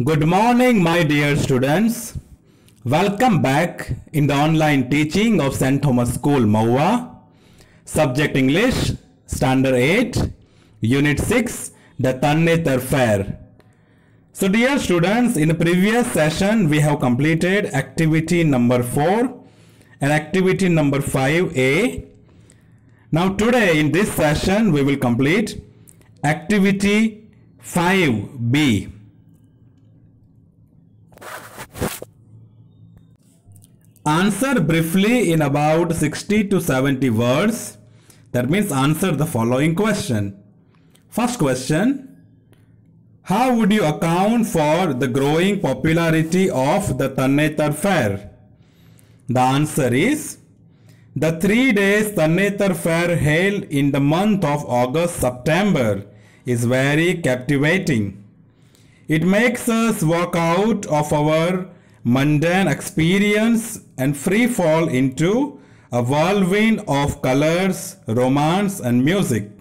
Good morning, my dear students. Welcome back in the online teaching of St. Thomas School, Maua. Subject English, Standard 8, Unit 6, the Tannetar Fair. So dear students, in the previous session, we have completed activity number 4 and activity number 5A. Now today in this session, we will complete activity 5B. Answer briefly in about 60 to 70 words. That means answer the following question. First question. How would you account for the growing popularity of the Tannetar Fair? The answer is, the 3 days Tannetar Fair held in the month of August-September is very captivating. It makes us walk out of our mundane experience and free fall into a whirlwind of colors, romance and music.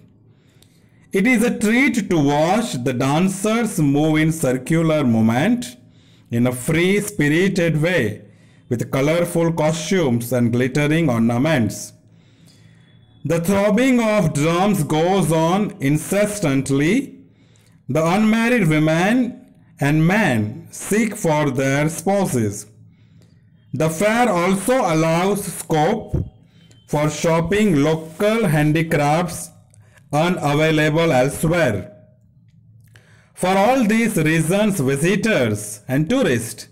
It is a treat to watch the dancers move in circular movement in a free-spirited way with colorful costumes and glittering ornaments. The throbbing of drums goes on incessantly. The unmarried women and men seek for their spouses. The fair also allows scope for shopping local handicrafts unavailable elsewhere. For all these reasons, visitors and tourists,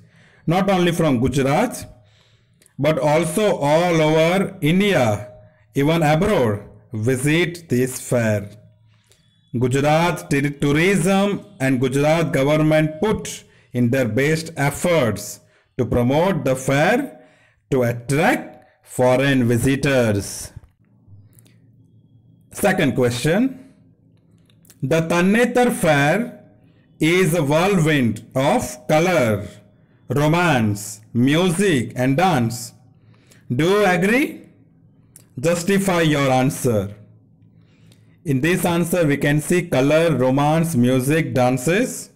not only from Gujarat, but also all over India, even abroad, visit this fair. Gujarat Tourism and Gujarat government put in their best efforts to promote the fair to attract foreign visitors. Second question. The Tannetar Fair is a whirlwind of color, romance, music and dance. Do you agree? Justify your answer. In this answer, we can see color, romance, music, dances,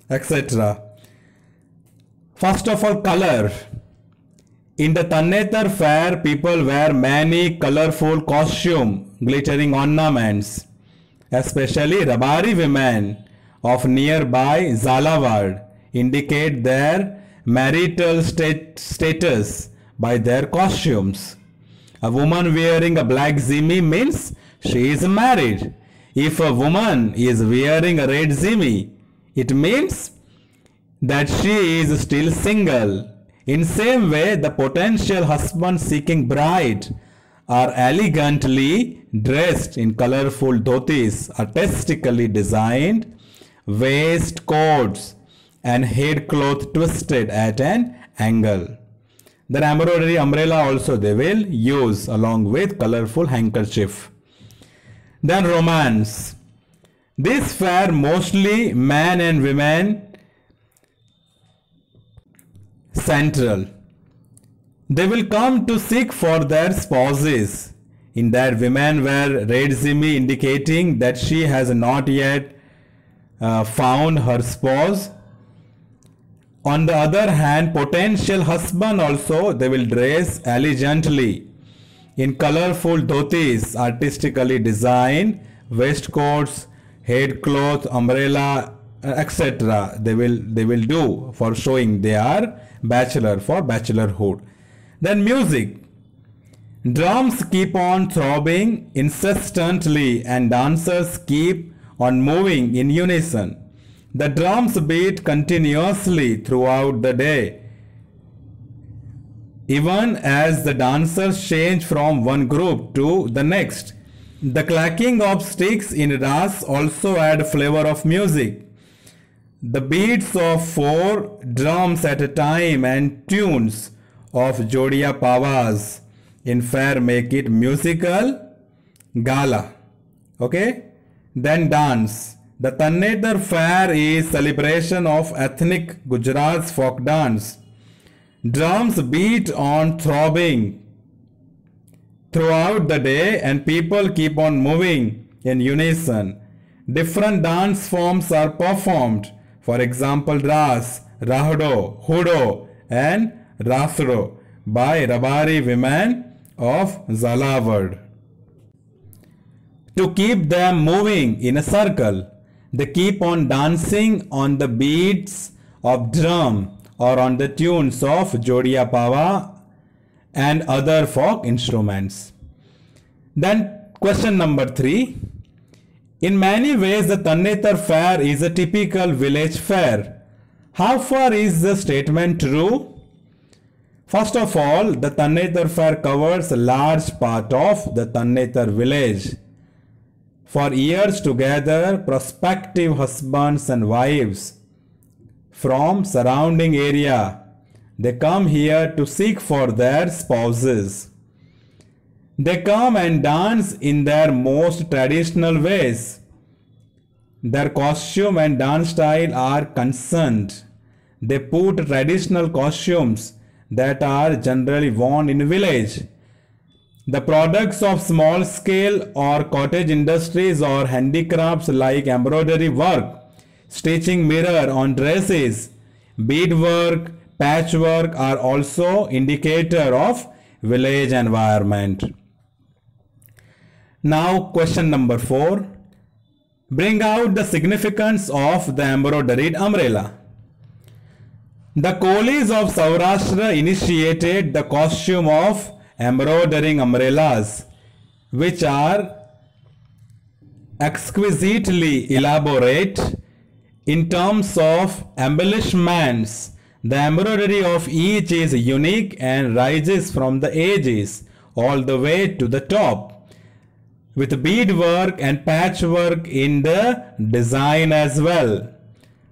etc. First of all, color. In the Tannetar Fair, people wear many colorful costumes, glittering ornaments, especially Rabari women of nearby Zalawad indicate their marital status by their costumes. A woman wearing a black zimi means she is married. If a woman is wearing a red zimi, it means that she is still single. In same way, the potential husband seeking bride are elegantly dressed in colorful dhotis, artistically designed waistcoats and head cloth twisted at an angle. The embroidery umbrella also they will use along with colorful handkerchief. Then romance. This fair mostly men and women central. They will come to seek for their spouses. In that, women wear red zimi indicating that she has not yet found her spouse. On the other hand, potential husband also they will dress elegantly in colorful dhotis, artistically designed waistcoats, headcloth, umbrella, etc. They will do for showing they are bachelor for bachelorhood. Then music. Drums keep on throbbing incessantly and dancers keep on moving in unison. The drums beat continuously throughout the day, even as the dancers change from one group to the next. The clacking of sticks in ras also add flavor of music. The beats of 4 drums at a time and tunes of Jodia Pavas in fair make it musical gala. Okay? Then dance. The Tannetar Fair is celebration of ethnic Gujarat's folk dance. Drums beat on throbbing throughout the day and people keep on moving in unison. Different dance forms are performed For example, Ras, Rahdo, Hudo and Rasro by Rabari women of Zalawad. To keep them moving in a circle, they keep on dancing on the beats of drum or on the tunes of Jodia Pava and other folk instruments. Then question number 3. In many ways, the Tannetar fair is a typical village fair. How far is the statement true? First of all, the Tannetar fair covers a large part of the Tannetar village. For years together, prospective husbands and wives from surrounding area, they come here to seek for their spouses. They come and dance in their most traditional ways. Their costume and dance style are concerned. They put traditional costumes that are generally worn in village. The products of small scale or cottage industries or handicrafts like embroidery work, stitching mirror on dresses, beadwork, patchwork are also indicator of village environment. Now question number 4. Bring out the significance of the embroidered umbrella. The Kolis of Saurashtra initiated the costume of embroidering umbrellas, which are exquisitely elaborate in terms of embellishments. The embroidery of each is unique and rises from the edges all the way to the top, with beadwork and patchwork in the design as well.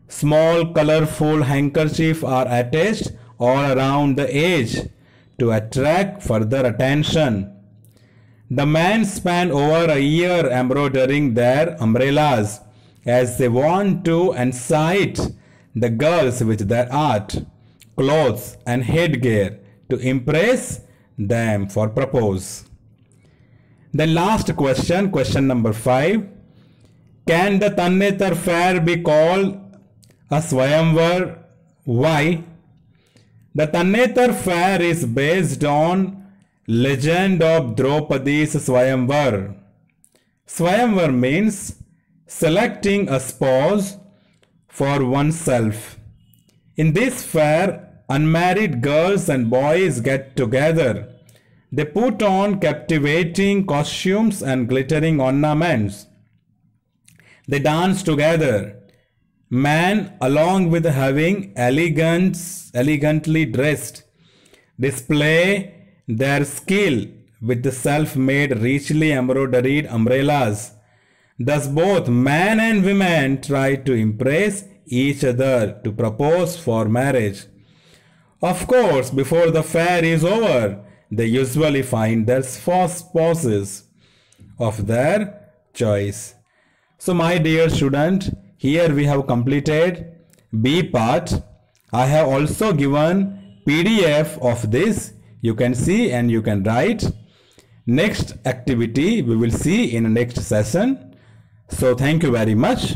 Small colorful handkerchiefs are attached all around the edge to attract further attention. The men spend over a year embroidering their umbrellas as they want to excite the girls with their art, clothes and headgear to impress them for propose. The last question, question number 5. Can the Tannetar fair be called a Swayamvar? Why? The Tannetar fair is based on legend of Draupadi's Swayamvar. Swayamvar means selecting a spouse for oneself. In this fair, unmarried girls and boys get together. They put on captivating costumes and glittering ornaments. They dance together. Men, along with having elegantly dressed, display their skill with the self-made richly embroidered umbrellas. Thus both men and women try to impress each other to propose for marriage. Of course, before the fair is over, they usually find their spouses of their choice. So my dear student, here we have completed B part. I have also given PDF of this. You can see and you can write. Next activity we will see in the next session. So thank you very much.